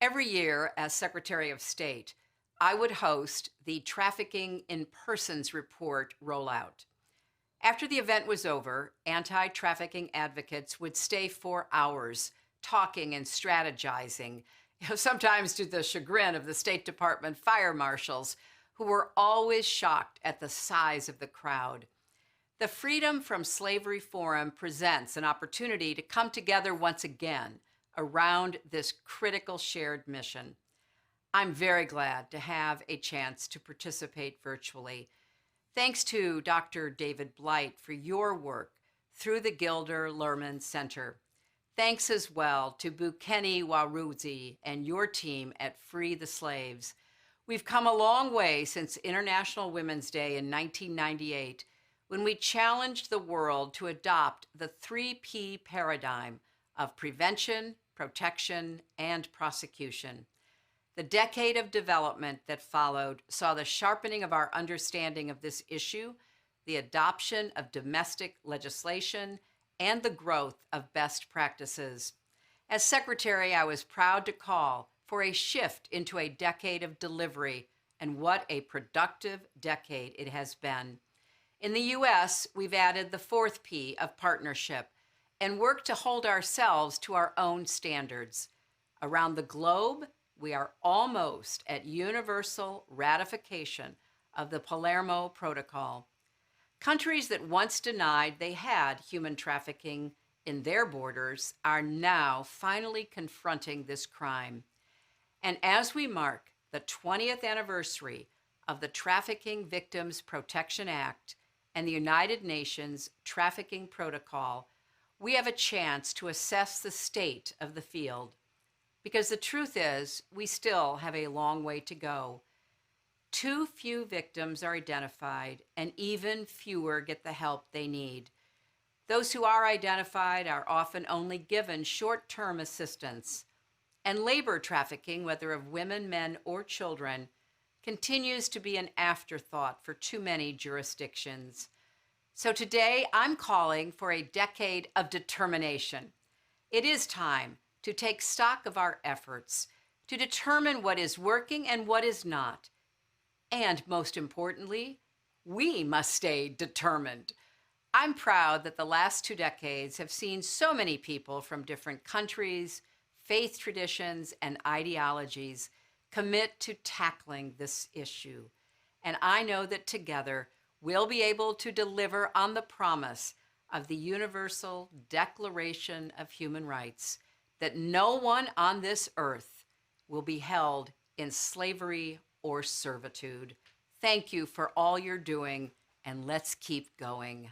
Every year, as Secretary of State, I would host the Trafficking in Persons Report rollout. After the event was over, anti trafficking advocates would stay for hours talking and strategizing, sometimes to the chagrin of the State Department fire marshals, who were always shocked at the size of the crowd. The Freedom from Slavery Forum presents an opportunity to come together once again around this critical shared mission. I'm very glad to have a chance to participate virtually. Thanks to Dr. David Blight for your work through the Gilder Lehrman Center. Thanks as well to Bukeni Waruzi and your team at Free the Slaves. We've come a long way since International Women's Day in 1998, when we challenged the world to adopt the 3P paradigm of prevention, protection, and prosecution. The decade of development that followed saw the sharpening of our understanding of this issue, the adoption of domestic legislation, and the growth of best practices. As Secretary, I was proud to call for a shift into a decade of delivery, and what a productive decade it has been. In the U.S., we've added the fourth P of partnership and work to hold ourselves to our own standards. Around the globe, we are almost at universal ratification of the Palermo Protocol. Countries that once denied they had human trafficking in their borders are now finally confronting this crime. And as we mark the 20th anniversary of the Trafficking Victims Protection Act and the United Nations Trafficking Protocol, we have a chance to assess the state of the field. Because the truth is, we still have a long way to go. Too few victims are identified, and even fewer get the help they need. Those who are identified are often only given short-term assistance. And labor trafficking, whether of women, men, or children, continues to be an afterthought for too many jurisdictions. So today, I'm calling for a decade of determination. It is time to take stock of our efforts, to determine what is working and what is not. And most importantly, we must stay determined. I'm proud that the last 2 decades have seen so many people from different countries, faith traditions, and ideologies commit to tackling this issue. And I know that together, we'll be able to deliver on the promise of the Universal Declaration of Human Rights, that no one on this earth will be held in slavery or servitude. Thank you for all you're doing, and let's keep going.